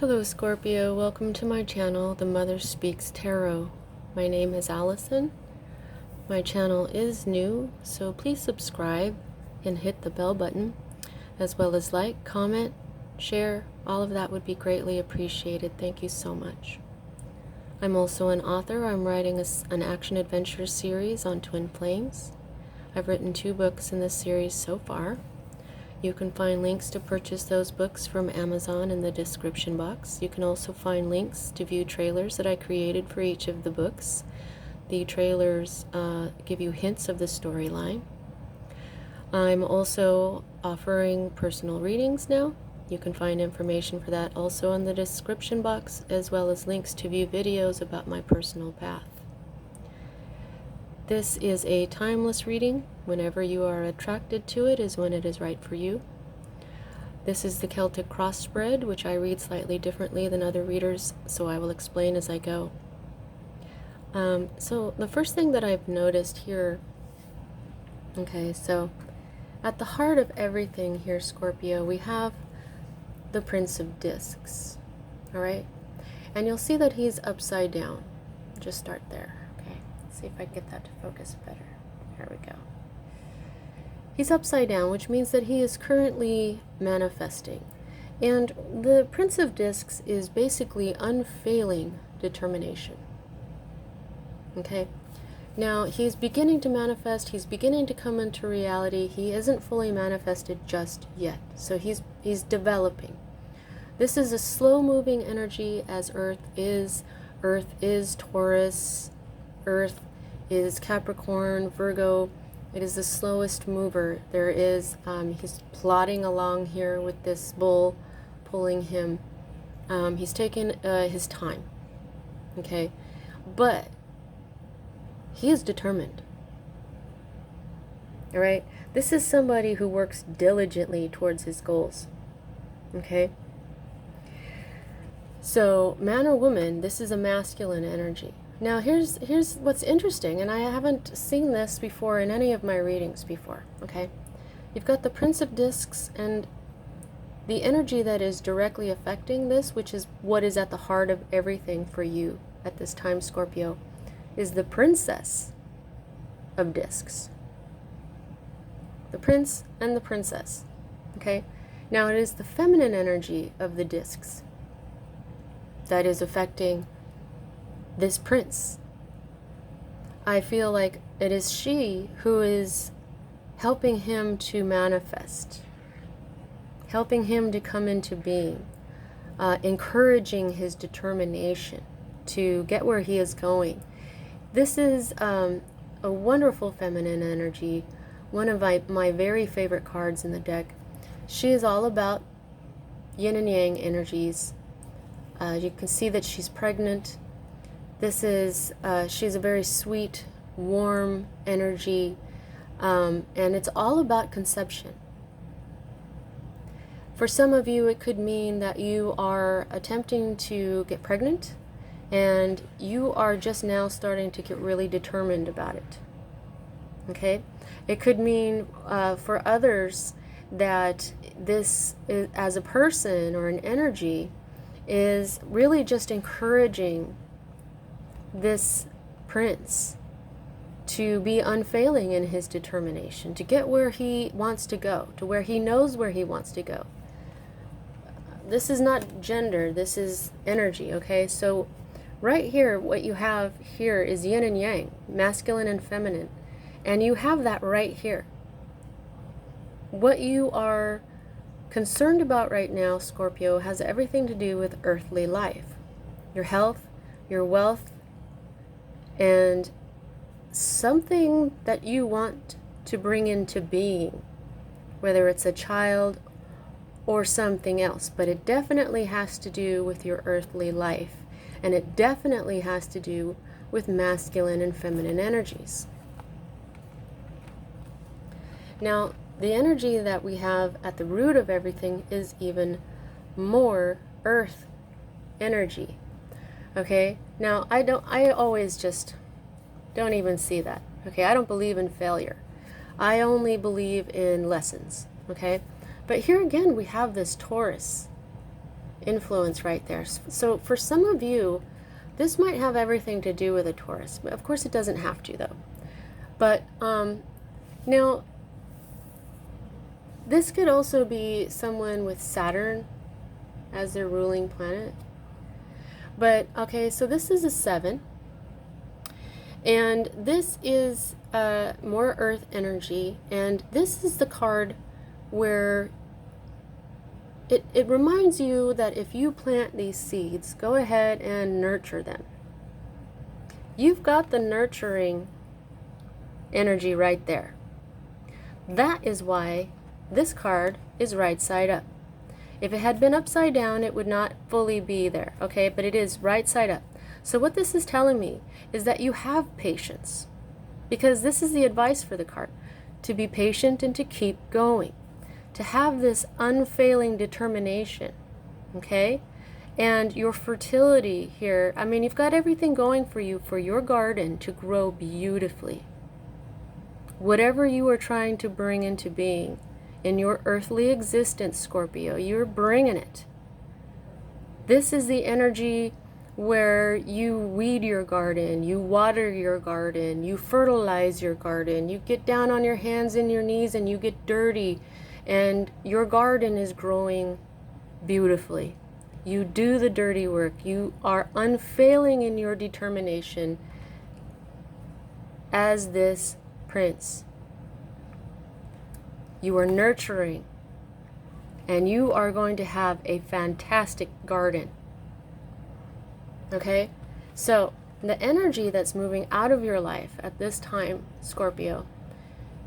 Hello Scorpio, welcome to my channel, The Mother Speaks Tarot. My name is Allison. My channel is new, so please subscribe and hit the bell button, as well as like, comment, share. All of that would be greatly appreciated. Thank you so much. I'm also an author. I'm writing an action-adventure series on twin flames. I've written 2 books in this series so far. You can find links to purchase those books from Amazon in the description box. You can also find links to view trailers that I created for each of the books. The trailers give you hints of the storyline. I'm also offering personal readings now. You can find information for that also in the description box, as well as links to view videos about my personal path. This is a timeless reading. Whenever you are attracted to it is when it is right for you. This is the Celtic cross spread, which I read slightly differently than other readers, so I will explain as I go. So the first thing that I've noticed here, okay, so at the heart of everything here, Scorpio, we have the Prince of Discs, all right? And you'll see that he's upside down. Just start there. See if I can get that to focus better. There we go. He's upside down, which means that he is currently manifesting. And the Prince of Discs is basically unfailing determination. Okay? Now, he's beginning to manifest. He's beginning to come into reality. He isn't fully manifested just yet. So he's developing. This is a slow-moving energy, as Earth is. Earth is Taurus. Earth is Capricorn, Virgo. It is the slowest mover there is. He's plodding along here with this bull pulling him. He's taking his time, okay? But he is determined, all right? This is somebody who works diligently towards his goals, okay? So, man or woman, this is a masculine energy. Now, here's what's interesting, and I haven't seen this before in any of my readings before, okay? You've got the Prince of Discs, and the energy that is directly affecting this, which is what is at the heart of everything for you at this time, Scorpio, is the Princess of Discs. The Prince and the Princess, okay? Now, it is the feminine energy of the Discs that is affecting this prince. I feel like it is she who is helping him to manifest, helping him to come into being, encouraging his determination to get where he is going. This is a wonderful feminine energy, one of my very favorite cards in the deck. She is all about yin and yang energies. You can see that she's pregnant. This is, she's a very sweet, warm energy, and it's all about conception. For some of you, it could mean that you are attempting to get pregnant, and you are just now starting to get really determined about it, okay? It could mean for others that this, is, as a person or an energy, is really just encouraging this prince to be unfailing in his determination, to get where he wants to go, to where he knows where he wants to go. This is not gender, this is energy, okay? So right here, what you have here is yin and yang, masculine and feminine, and you have that right here. What you are concerned about right now, Scorpio, has everything to do with earthly life, your health, your wealth, and something that you want to bring into being, whether it's a child or something else. But it definitely has to do with your earthly life, and it definitely has to do with masculine and feminine energies. Now, the energy that we have at the root of everything is even more earth energy. Okay, now I always just don't even see that. Okay, I don't believe in failure. I only believe in lessons. Okay, but here again we have this Taurus. influence right there. So for some of you, this might have everything to do with a Taurus. Of course, it doesn't have to, though. But now, this could also be someone with Saturn as their ruling planet. But, okay, so this is a 7. And this is more earth energy. And this is the card where it reminds you that if you plant these seeds, go ahead and nurture them. You've got the nurturing energy right there. That is why this card is right side up. If it had been upside down, it would not fully be there, okay? But it is right side up. So what this is telling me is that you have patience, because this is the advice for the card, to be patient and to keep going, to have this unfailing determination, okay? And your fertility here, I mean, you've got everything going for you for your garden to grow beautifully. Whatever you are trying to bring into being in your earthly existence, Scorpio, you're bringing it. This is the energy where you weed your garden, you water your garden, you fertilize your garden, you get down on your hands and your knees and you get dirty, and your garden is growing beautifully. You do the dirty work. You are unfailing in your determination as this prince. You are nurturing, and you are going to have a fantastic garden. Okay? So, the energy that's moving out of your life at this time, Scorpio,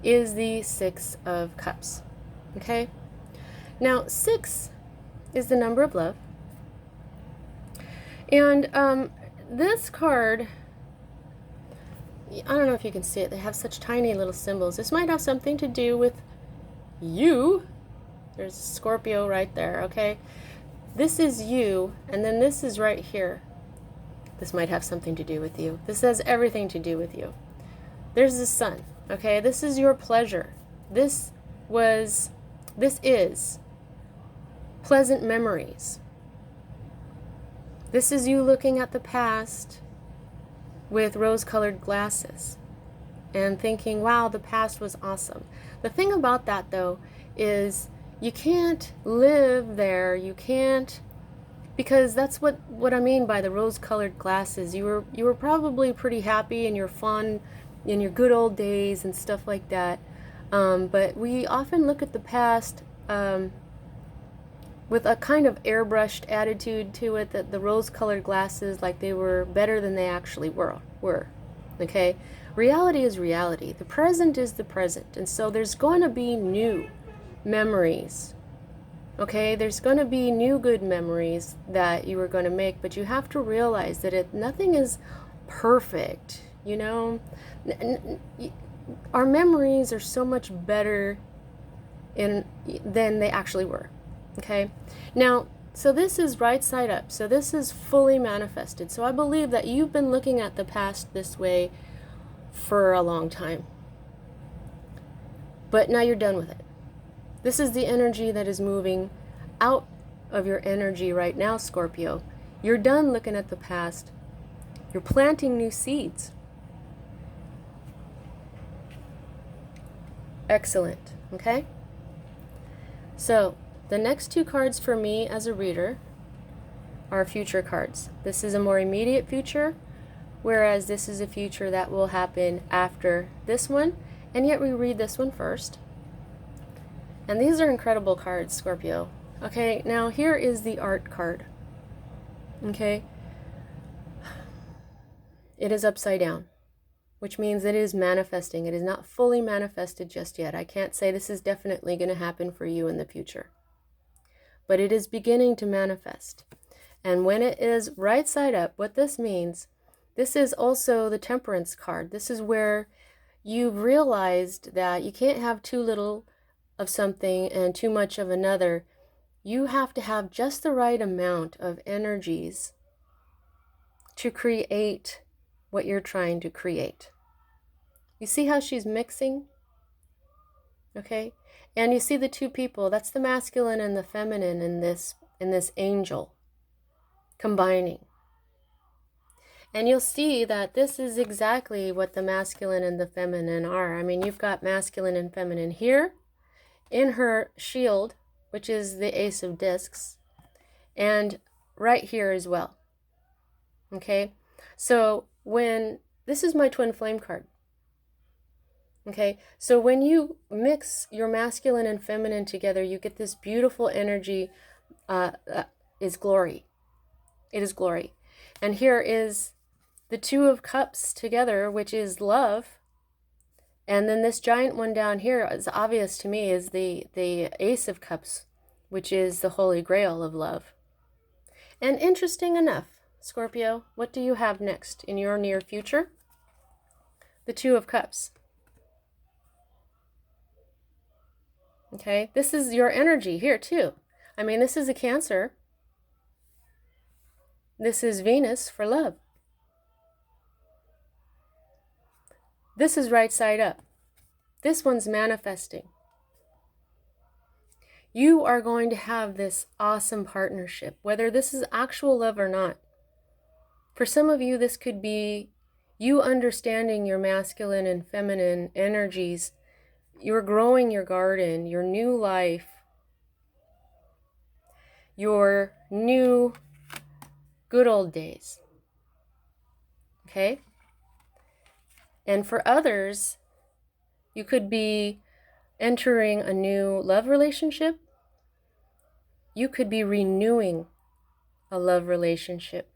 is the 6 of Cups. Okay? Now, 6 is the number of love. And this card, I don't know if you can see it. They have such tiny little symbols. This might have something to do with you. There's Scorpio right there, okay? This is you, and then this is right here. This might have something to do with you. This has everything to do with you. There's the sun, okay? This is your pleasure. This is pleasant memories. This is you looking at the past with rose-colored glasses and thinking, wow, the past was awesome. The thing about that, though, is you can't live there. You can't, because that's what I mean by the rose-colored glasses. You were probably pretty happy and you're fun in your good old days and stuff like that. But we often look at the past with a kind of airbrushed attitude to it, that the rose-colored glasses, like they were better than they actually were. Okay? Reality is reality. The present is the present. And so there's going to be new memories. Okay? There's going to be new good memories that you are going to make, but you have to realize that nothing is perfect, you know? Our memories are so much better than they actually were. Okay, now, so this is right side up. So this is fully manifested. So I believe that you've been looking at the past this way for a long time. But now you're done with it. This is the energy that is moving out of your energy right now, Scorpio. You're done looking at the past. You're planting new seeds. Excellent, okay? So, the next 2 cards for me as a reader are future cards. This is a more immediate future, whereas this is a future that will happen after this one, and yet we read this one first. And these are incredible cards, Scorpio. Okay, now here is the art card. Okay? It is upside down, which means it is manifesting. It is not fully manifested just yet. I can't say this is definitely going to happen for you in the future. But it is beginning to manifest. And when it is right side up, what this means, this is also the Temperance card. This is where you've realized that you can't have too little of something and too much of another. You have to have just the right amount of energies to create what you're trying to create. You see how she's mixing? Okay? And you see the 2 people, that's the masculine and the feminine in this angel. combining. And you'll see that this is exactly what the masculine and the feminine are. I mean, you've got masculine and feminine here in her shield, which is the Ace of Discs, and right here as well. Okay, so when this is my twin flame card. Okay, so when you mix your masculine and feminine together, you get this beautiful energy. Is glory. It is glory. And here is the Two of Cups together, which is love. And then this giant one down here is obvious to me is the Ace of Cups, which is the Holy Grail of love. And interesting enough, Scorpio, what do you have next in your near future? The Two of Cups. Okay, this is your energy here too. I mean, this is a Cancer. This is Venus for love. This is right side up. This one's manifesting. You are going to have this awesome partnership, whether this is actual love or not. For some of you, this could be you understanding your masculine and feminine energies. You're growing your garden, your new life, your new good old days. Okay? And for others, you could be entering a new love relationship. You could be renewing a love relationship.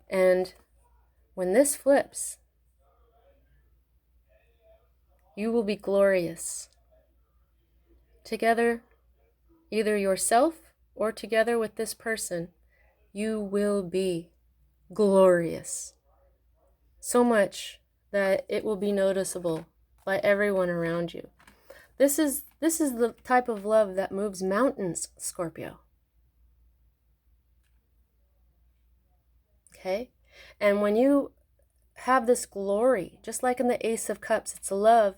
And when this flips, you will be glorious. Together, either yourself or together with this person, you will be glorious. So much that it will be noticeable by everyone around you. This is the type of love that moves mountains, Scorpio. Okay? And when you have this glory, just like in the Ace of Cups, it's a love,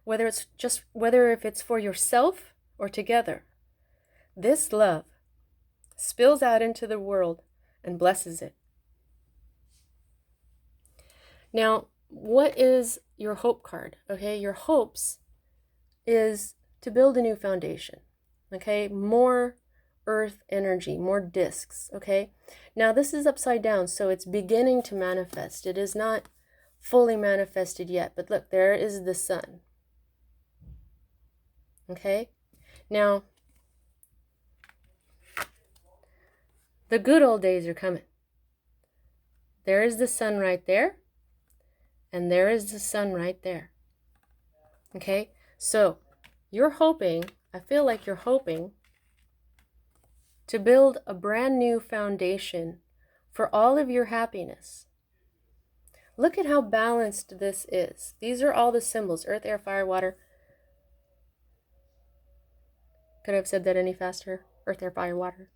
whether if it's for yourself or together. This love spills out into the world and blesses it. Now, what is your hope card? Okay, your hopes is to build a new foundation. Okay, more earth energy, more discs. Okay, now this is upside down, so it's beginning to manifest. It is not fully manifested yet, but look, there is the sun. Okay, now the good old days are coming. There is the sun right there, and there is the sun right there. Okay, so you're hoping, I feel like you're hoping to build a brand new foundation for all of your happiness. Look at how balanced this is. These are all the symbols: earth, air, fire, water. Could I have said that any faster? Earth, air, fire, water.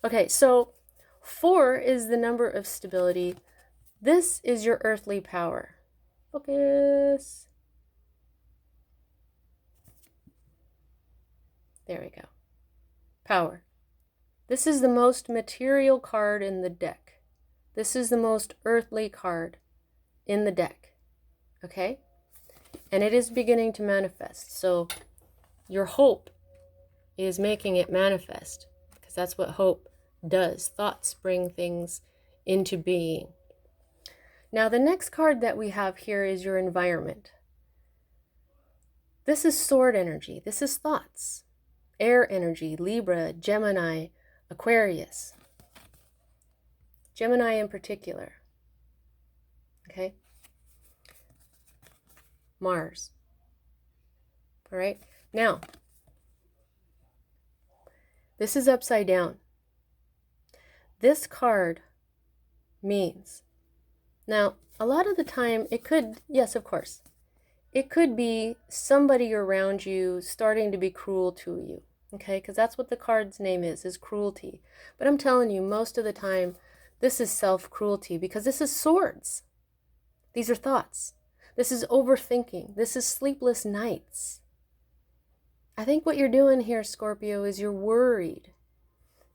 Okay, so 4 is the number of stability. This is your earthly power. Focus. There we go. Power. This is the most material card in the deck. This is the most earthly card in the deck. Okay? And it is beginning to manifest. So your hope is making it manifest, because that's what hope does. Thoughts bring things into being. Now, the next card that we have here is your environment. This is sword energy. This is thoughts. Air energy, Libra, Gemini, Aquarius. Gemini in particular. Okay? Mars. All right? Now, this is upside down. This card means, now, a lot of the time it could, yes, of course, it could be somebody around you starting to be cruel to you. Okay, because that's what the card's name is cruelty. But I'm telling you, most of the time, this is self-cruelty, because this is swords. These are thoughts. This is overthinking. This is sleepless nights. I think what you're doing here, Scorpio, is you're worried.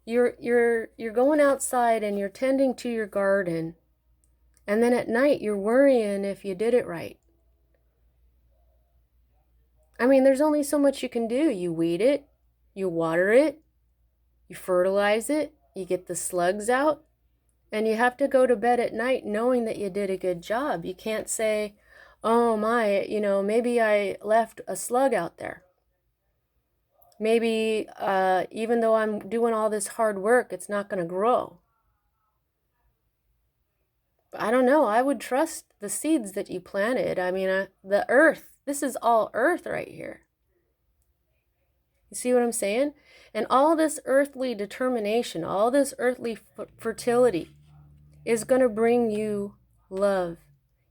You're going outside and you're tending to your garden, and then at night you're worrying if you did it right. I mean, there's only so much you can do. You weed it, you water it, you fertilize it, you get the slugs out, and you have to go to bed at night knowing that you did a good job. You can't say, oh my, maybe I left a slug out there. Maybe even though I'm doing all this hard work, it's not going to grow. I don't know. I would trust the seeds that you planted. I mean, the earth, this is all earth right here. You see what I'm saying? And all this earthly determination, all this earthly fertility is going to bring you love,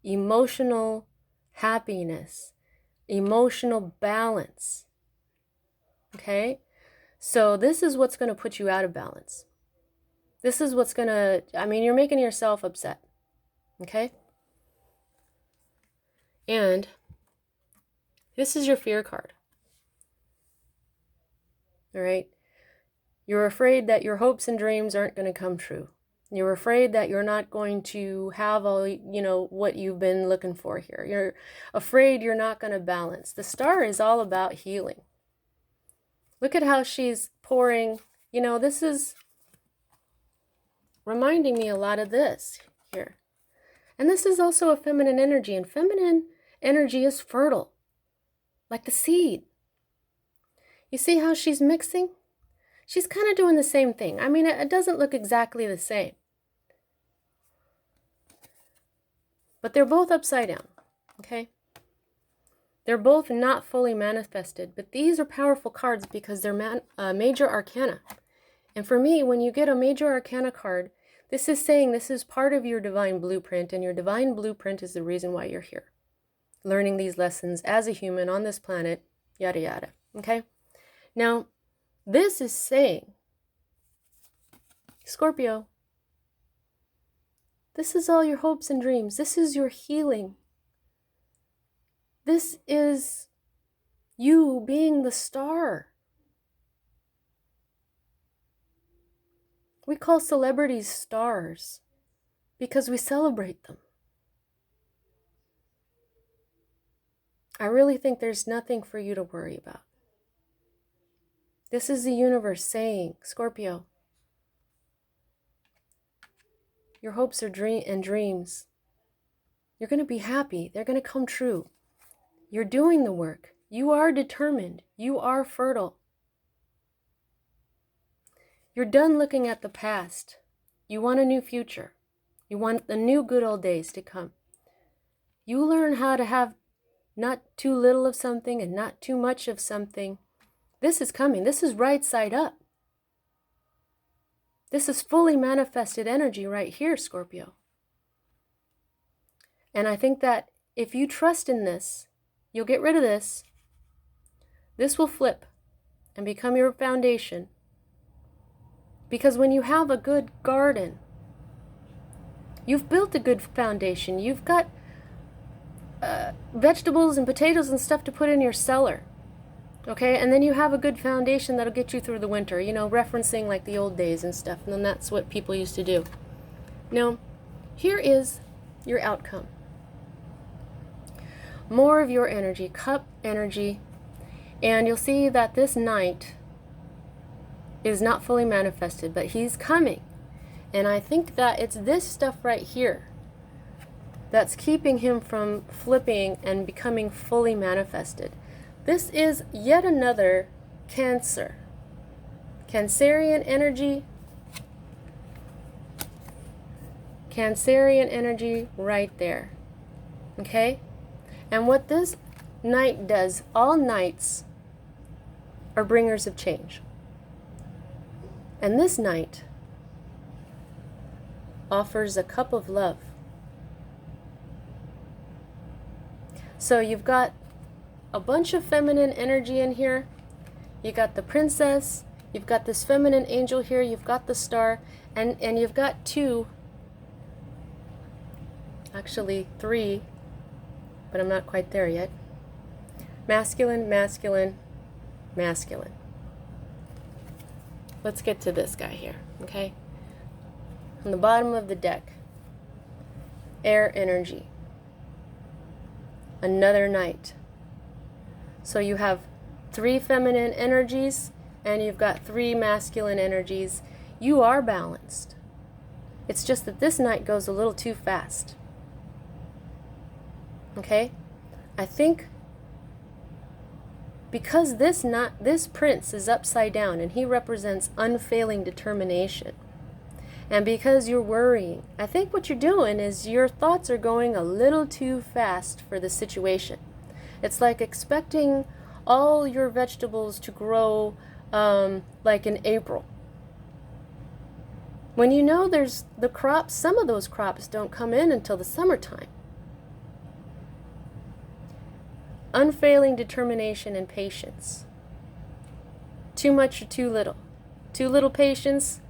emotional happiness, emotional balance. Okay? So this is what's going to put you out of balance. This is what's going to, you're making yourself upset. Okay? And this is your fear card. All right? You're afraid that your hopes and dreams aren't going to come true. You're afraid that you're not going to have all, what you've been looking for here. You're afraid you're not going to balance. The star is all about healing. Look at how she's pouring. This is reminding me a lot of this here. And this is also a feminine energy. And feminine energy is fertile, like the seed. You see how she's mixing? She's kind of doing the same thing. I mean, it doesn't look exactly the same. But they're both upside down, okay? They're both not fully manifested, but these are powerful cards because they're major arcana. And for me, when you get a major arcana card, this is saying this is part of your divine blueprint, and your divine blueprint is the reason why you're here. Learning these lessons as a human on this planet, yada yada, okay? Now, this is saying, Scorpio, this is all your hopes and dreams. This is your healing. This is you being the star. We call celebrities stars because we celebrate them. I really think there's nothing for you to worry about. This is the universe saying, Scorpio, your hopes are dreams. You're going to be happy. They're going to come true. You're doing the work. You are determined. You are fertile. You're done looking at the past. You want a new future. You want the new good old days to come. You learn how to have not too little of something and not too much of something. This is coming. This is right side up. This is fully manifested energy right here, Scorpio. And I think that if you trust in this, you'll get rid of this. This will flip and become your foundation. Because when you have a good garden, you've built a good foundation. You've got vegetables and potatoes and stuff to put in your cellar. Okay, and then you have a good foundation that'll get you through the winter, referencing like the old days and stuff. And then that's what people used to do. Now, here is your outcome. More of your energy, cup energy, and you'll see that this knight is not fully manifested, but he's coming. And I think that it's this stuff right here that's keeping him from flipping and becoming fully manifested. This is yet another Cancer. Cancerian energy. Cancerian energy right there. Okay? And what this knight does, all knights are bringers of change. And this knight offers a cup of love. So you've got a bunch of feminine energy in here. You got the princess, you've got this feminine angel here, you've got the star, and you've got two, actually three, but I'm not quite there yet. Masculine, masculine, masculine. let's get to this guy here, okay? On the bottom of the deck, air energy. Another night. So you have 3 feminine energies and you've got 3 masculine energies. You are balanced. It's just that this night goes a little too fast. Okay? I think because this prince is upside down and he represents unfailing determination, and because you're worrying, I think what you're doing is your thoughts are going a little too fast for the situation. It's like expecting all your vegetables to grow like in April. When you know there's the crops, some of those crops don't come in until the summertime. Unfailing determination and patience. Too much or too little. Too little patience?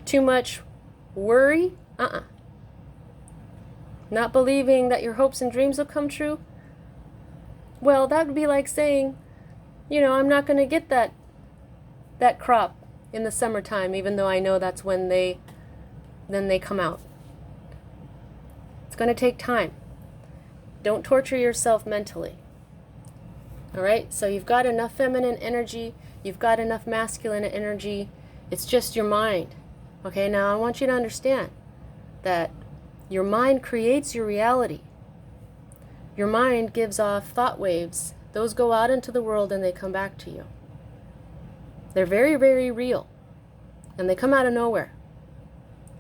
Too much worry? Not believing that your hopes and dreams will come true? Well, that would be like saying, you know, I'm not going to get that crop in the summertime, even though I know that's when they come out. It's going to take time. Don't torture yourself mentally. All right? So you've got enough feminine energy. You've got enough masculine energy. It's just your mind. Okay? Now I want you to understand that your mind creates your reality. Your mind gives off thought waves. Those go out into the world and they come back to you. They're very, very real. And they come out of nowhere.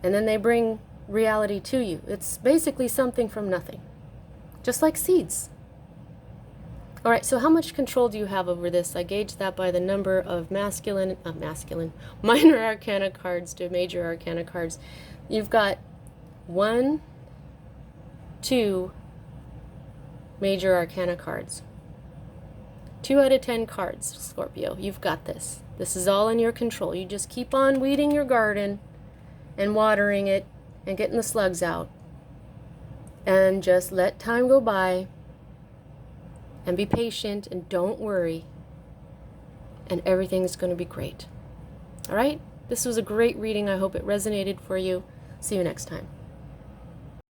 And then they bring reality to you. It's basically something from nothing. Just like seeds. All right, so how much control do you have over this? I gauge that by the number of minor arcana cards to major arcana cards. You've got 1, 2 major arcana cards. 2 out of 10 cards, Scorpio. You've got this. This is all in your control. You just keep on weeding your garden and watering it and getting the slugs out. And just let time go by and be patient and don't worry. And everything's going to be great. All right? This was a great reading. I hope it resonated for you. See you next time.